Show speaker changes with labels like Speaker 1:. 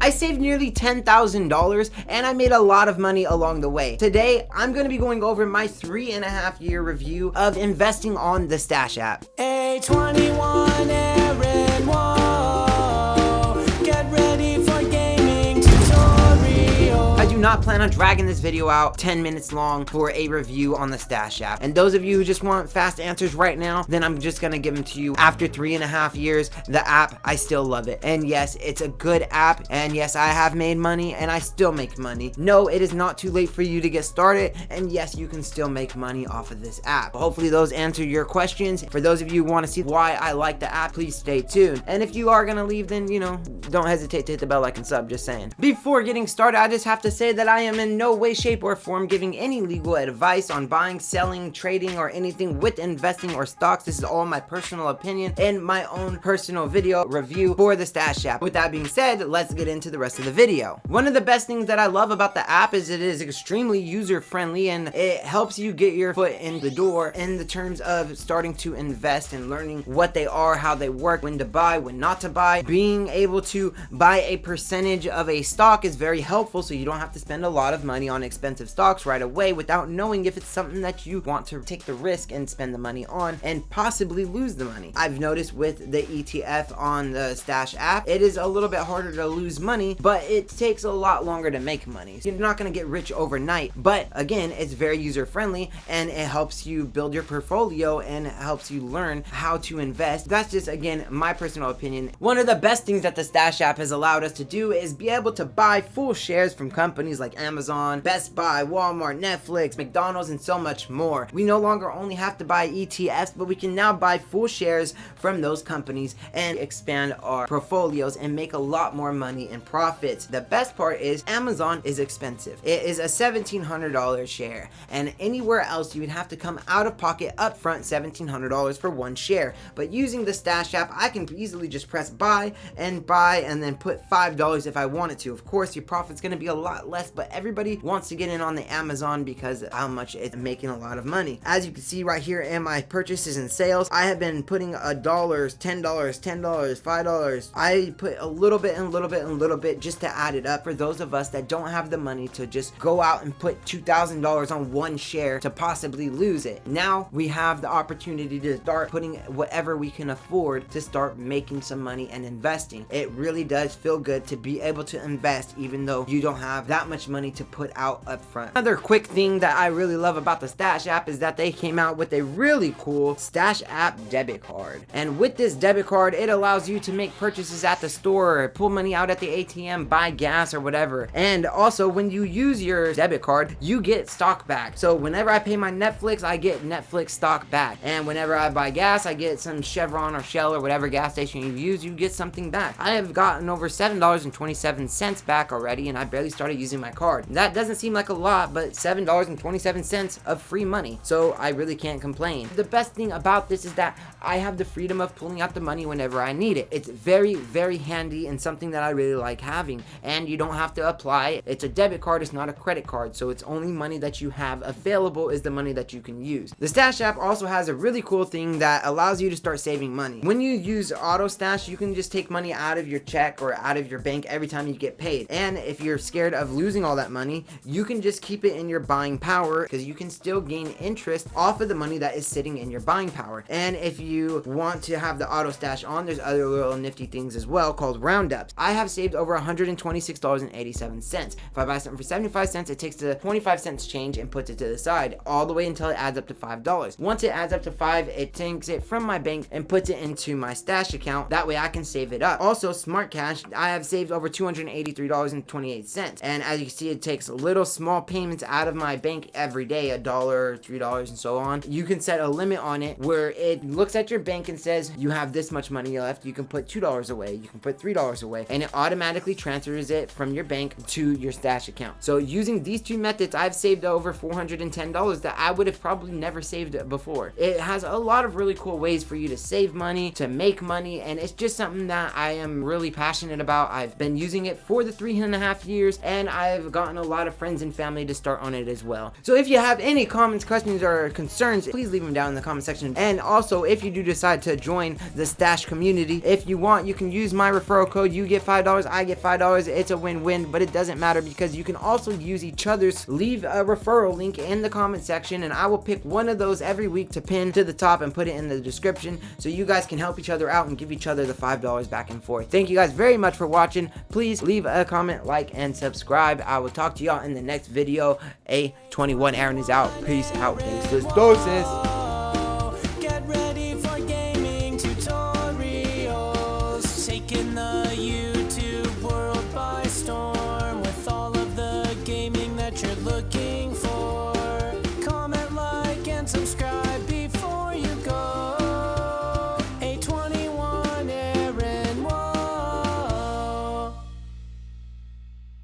Speaker 1: I saved nearly $10,000 and I made a lot of money along the way. Today, I'm going to be going over my 3.5-year review of investing on the Stash app.
Speaker 2: A21 Aaron, whoa, get ready for gaming tutorial.
Speaker 1: I do not plan on dragging this video out 10 minutes long for a review on the Stash app. And those of you who just want fast answers right now, then I'm just gonna give them to you. After 3.5 years, the app, I still love it. And yes, it's a good app. And yes, I have made money and I still make money. No, it is not too late for you to get started. And yes, you can still make money off of this app. Hopefully those answer your questions. For those of you who want to see why I like the app, please stay tuned. And if you are gonna leave, then, you know, don't hesitate to hit the bell, like, and sub, just saying. Before getting started, I just have to say that I am in no way, shape, or form giving any legal advice on buying, selling, trading, or anything with investing or stocks. This is all my personal opinion and my own personal video review for the Stash app. With that being said, let's get into the rest of the video. One of the best things that I love about the app is it is extremely user-friendly and it helps you get your foot in the door in the terms of starting to invest and learning what they are, how they work, when to buy, when not to buy. Being able to buy a percentage of a stock is very helpful, so you don't have to spend a lot of money on expensive stocks right away without knowing if it's something that you want to take the risk and spend the money on and possibly lose the money. I've noticed with the ETF on the Stash app, it is a little bit harder to lose money, but it takes a lot longer to make money. You're not going to get rich overnight, but again, it's very user friendly and it helps you build your portfolio and helps you learn how to invest. That's just, again, my personal opinion. One of the best things that the Stash app has allowed us to do is be able to buy full shares from companies like Amazon, Best Buy, Walmart, Netflix, McDonald's, and so much more. We no longer only have to buy ETFs, but we can now buy full shares from those companies and expand our portfolios and make a lot more money in profits. The best part is Amazon is expensive. It is a $1,700 share, and anywhere else you would have to come out of pocket upfront $1,700 for one share. But using the Stash app, I can easily just press buy and then put $5 if I wanted to. Of course, your profit's going to be a lot less, but everybody wants to get in on the Amazon because of how much it's making a lot of money. As you can see right here in my purchases and sales, I have been putting $1, $10, $10, $5. I put a little bit and a little bit and a little bit just to add it up for those of us that don't have the money to just go out and put $2,000 on one share to possibly lose it. Now we have the opportunity to start putting whatever we can afford to start making some money and investing. It really does feel good to be able to invest even though you don't have that much money to put out up front. Another quick thing that I really love about the Stash app is that they came out with a really cool Stash app debit card. And with this debit card, it allows you to make purchases at the store, pull money out at the ATM, buy gas or whatever. And also when you use your debit card, you get stock back. So whenever I pay my Netflix, I get Netflix stock back. And whenever I buy gas, I get some Chevron or Shell or whatever gas station you use, you get something back. I have gotten over $7.27 back already, and I barely started using my card. That doesn't seem like a lot, but $7.27 of free money, so I really can't complain. The best thing about this is that I have the freedom of pulling out the money whenever I need it. It's very, very handy and something that I really like having, and you don't have to apply. It's a debit card, it's not a credit card, so it's only money that you have available is the money that you can use. The Stash app also has a really cool thing that allows you to start saving money. When you use Auto Stash, you can just take money out of your check or out of your bank every time you get paid. And if you're scared of losing all that money, you can just keep it in your buying power because you can still gain interest off of the money that is sitting in your buying power. And if you want to have the Auto Stash on, there's other little nifty things as well called roundups. I have saved over $126.87. If I buy something for 75 cents, it takes the 25 cents change and puts it to the side all the way until it adds up to $5. Once it adds up to $5, it takes it from my bank and puts it into my Stash account. That way I can save it up. Also, Smart Cash, I have saved over $283.28. And as you can see, it takes little small payments out of my bank every day, $1, $3, and so on. You can set a limit on it where it looks at your bank and says you have this much money left. You can put $2 away, you can put $3 away, and it automatically transfers it from your bank to your Stash account. So using these two methods, I've saved over $410 that I would have probably never saved before. It has a lot of really cool ways for you to save money, to make money, and it's just something that I am really passionate about. I've been using it for the 3.5 years, and I I've gotten a lot of friends and family to start on it as well. So if you have any comments, questions, or concerns, please leave them down in the comment section. And also, if you do decide to join the stash community, if you want, you can use my referral code. You get $5, I get $5. It's a win-win, but it doesn't matter because you can also use each other's. Leave a referral link in the comment section, and I will pick one of those every week to pin to the top and put it in the description so you guys can help each other out and give each other the $5 back and forth. Thank you guys very much for watching. Please leave a comment, like, and subscribe. I will talk to y'all in the next video. A21 Aaron is out. Peace out. Thanks for the doses.